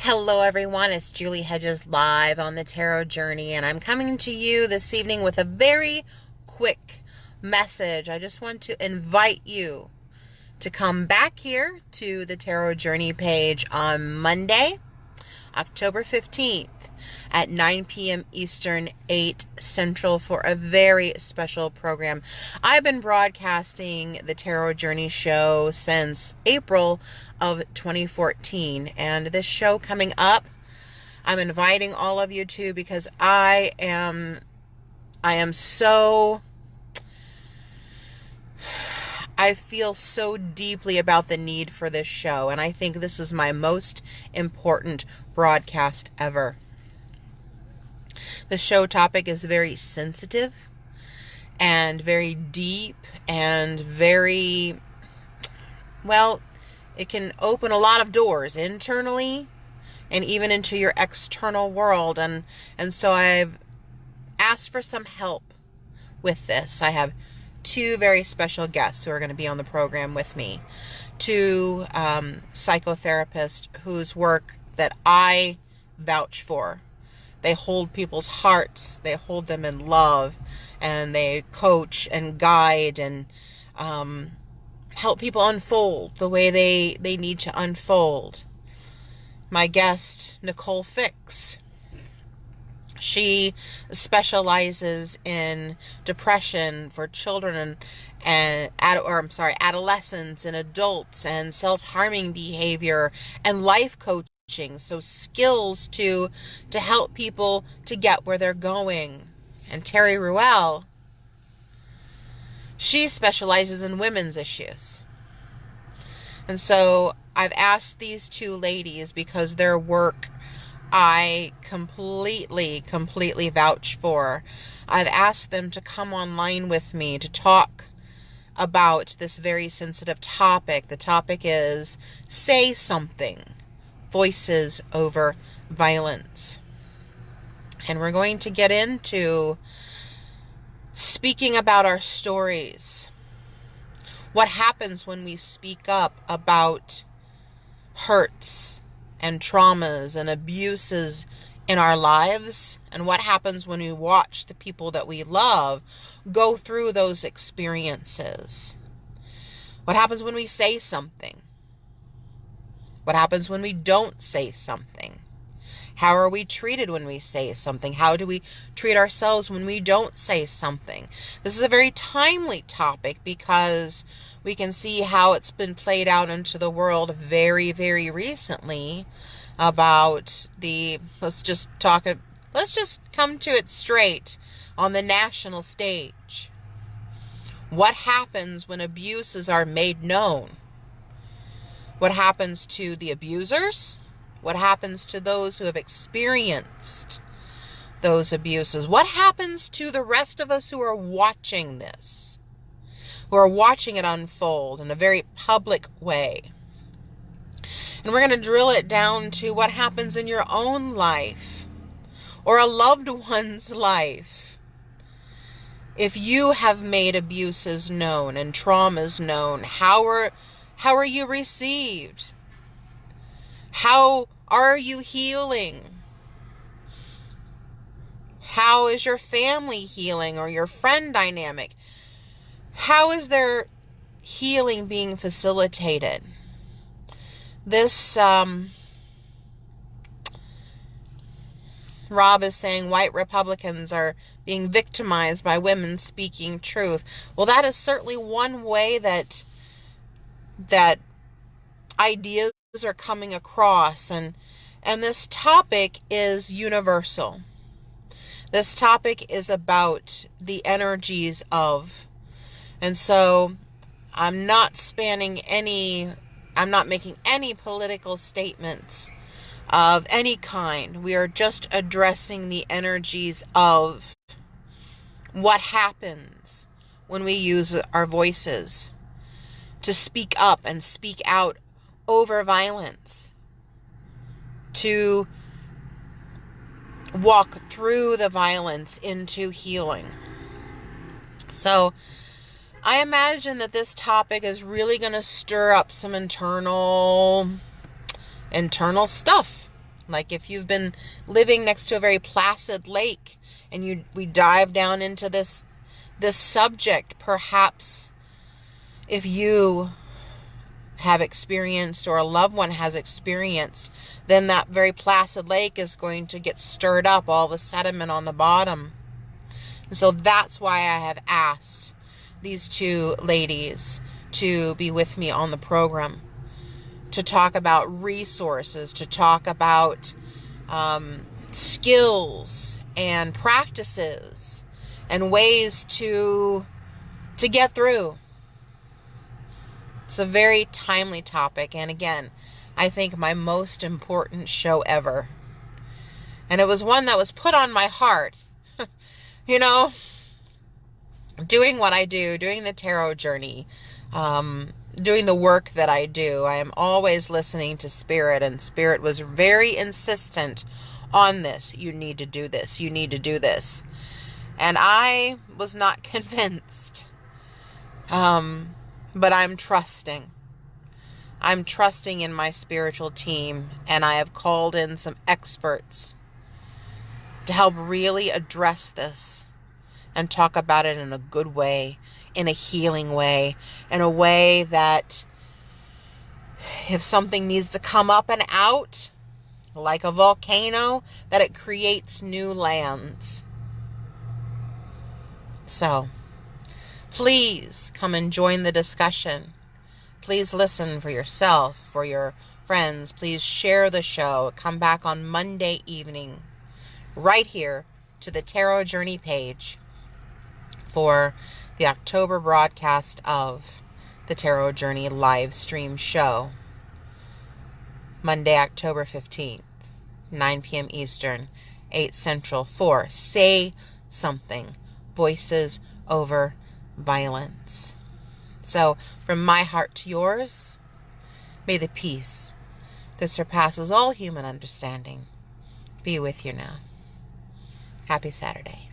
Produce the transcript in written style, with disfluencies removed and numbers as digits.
Hello, everyone. It's Julie Hedges live on the Tarot Journey, and I'm coming to you this evening with a very quick message. I just want to invite you to come back here to the Tarot Journey page on Monday, October 15th at 9 p.m. Eastern, 8 Central for a very special program. I've been broadcasting the Tarot Journey show since April of 2014, and this show coming up, I'm inviting all of you to because I am so I feel so deeply about the need for this show, and I think this is my most important broadcast ever. The show topic is very sensitive and very deep and very, well, it can open a lot of doors internally and even into your external world. And so I've asked for some help with this. I have two very special guests who are going to be on the program with me. Two psychotherapists whose work that I vouch for. They hold people's hearts, they hold them in love, and they coach and guide and help people unfold the way they need to unfold. My guest, Nicole, she specializes in depression for children and adolescents and adults, and self-harming behavior and life coaching. So skills to help people to get where they're going. And Terry Ruelle, she specializes in women's issues. And so I've asked these two ladies because their work I completely vouch for. I've asked them to come online with me to talk about this very sensitive topic. The topic is Say Something. Voices over violence. And we're going to get into speaking about our stories. What happens when we speak up about hurts and traumas and abuses in our lives, and what happens when we watch the people that we love go through those experiences. What happens when we say something? What happens when we don't say something? How are we treated when we say something? How do we treat ourselves when we don't say something? This is a very timely topic because we can see how it's been played out into the world very, very recently about let's just come to it straight on the national stage. What happens when abuses are made known? What happens to the abusers? What happens to those who have experienced those abuses? What happens to the rest of us who are watching this? Who are watching it unfold in a very public way? And we're going to drill it down to what happens in your own life or a loved one's life. If you have made abuses known and traumas known, how are you received? How are you healing? How is your family healing or your friend dynamic? How is their healing being facilitated? This, Rob is saying white Republicans are being victimized by women speaking truth. Well, that is certainly one way that ideas are coming across, and this topic is universal. This topic is about the energies of, and so I'm not making any political statements of any kind. We are just addressing the energies of what happens when we use our voices to speak up and speak out over violence, to walk through the violence into healing. So I imagine that this topic is really going to stir up some internal stuff Like if you've been living next to a very placid lake and we dive down into this subject, perhaps if you have experienced or a loved one has experienced, then that very placid lake is going to get stirred up, all the sediment on the bottom. So that's why I have asked these two ladies to be with me on the program, to talk about resources, to talk about skills and practices and ways to get through. It's a very timely topic, and again, I think my most important show ever. And it was one that was put on my heart. You know, doing what I do, doing the tarot journey, doing the work that I do, I am always listening to Spirit, and Spirit was very insistent on this. You need to do this. You need to do this. And I was not convinced. But I'm trusting. I'm trusting in my spiritual team, and I have called in some experts to help really address this and talk about it in a good way, in a healing way, in a way that if something needs to come up and out, like a volcano, that it creates new lands. So, please come and join the discussion. Please listen for yourself, for your friends. Please share the show. Come back on Monday evening, right here to the Tarot Journey page for the October broadcast of the Tarot Journey live stream show. Monday, October 15th, 9 p.m. Eastern, 8 Central, for Say Something, Voices Over Violence. So, from my heart to yours, may the peace that surpasses all human understanding be with you now. Happy Saturday.